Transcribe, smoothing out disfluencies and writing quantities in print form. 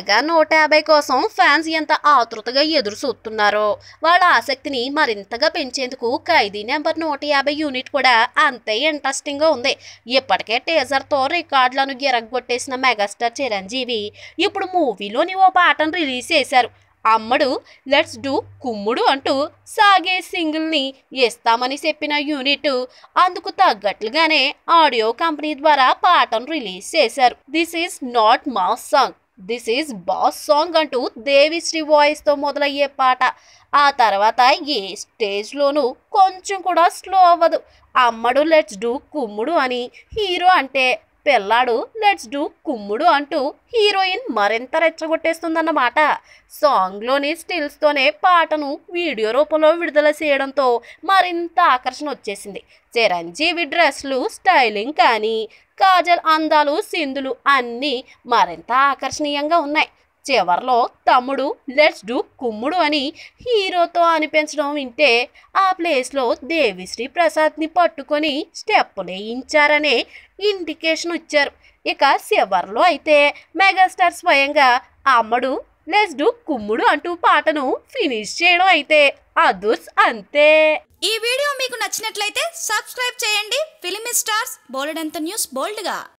Mega 150 కోసం fans ఎంత ఆతృతగా ఎదురు చూస్తున్నారో వాళ్ళ ఆసక్తిని మరింతగా పెంచేందుకు ఖైదీ నెంబర్ 150 యూనిట్ కూడా అంతే ఇంట్రెస్టింగ్ గా ఉంది. ఇప్పటికే టీజర్ తో రికార్డులను గిరగొట్టేసిన మెగాస్టార్ చిరంజీవి ఇప్పుడు మూవీలోని ఓ పాటను రిలీజ్ చేశారు. అమ్మడు లెట్స్ డూ కుమ్ముడు అంటూ సాగే సింగిల్ ని ఇస్తామని చెప్పిన యూనిట్ అందుకు తగ్గట్లుగానే ఆడియో కంపెనీ ద్వారా పాటను రిలీజ్ చేశారు. This is not mass song, this is boss song అంటూ దేవిశ్రీ వాయిస్ తో మొదలయ్యే పాట ఆ తర్వాత ఏ స్టేజ్ లోనూ కొంచెం కూడా స్లో అవ్వదు. అమ్మడు లెట్స్ డూ కుమ్ముడు అని హీరో అంటే పిల్లాడు లెట్స్ డూ కుమ్ముడు అంటూ హీరోయిన్ మరింత రెచ్చగొట్టేస్తుందన్నమాట. సాంగ్లోని స్టిల్స్తోనే పాటను వీడియో రూపంలో విడుదల చేయడంతో మరింత ఆకర్షణ వచ్చేసింది. చిరంజీవి డ్రెస్లు స్టైలింగ్ కానీ కాజల్ అందాలు సింధులు అన్నీ మరింత ఆకర్షణీయంగా ఉన్నాయి. చివర్లో తమ్ముడు లెట్స్ డూ కుమ్ముడు అని హీరోతో అనిపించడం వింటే ఆ ప్లేస్లో దేవిశ్రీ ప్రసాద్ని పట్టుకొని స్టెప్పులు వేయించారనే ఇండికేషన్ ఇచ్చారు. ఇక చివర్లో అయితే మెగాస్టార్ స్వయంగా అమ్మడు లెట్స్ డూ కుమ్ముడు అంటూ పాటను ఫినిష్ చేయడం అయితే అదుర్స్ అంతే. ఈ వీడియో మీకు నచ్చినట్లయితే సబ్స్క్రైబ్ చేయండి. ఫిలిమి స్టార్స్ బోల్డ్ అంత న్యూస్ బోల్డ్గా.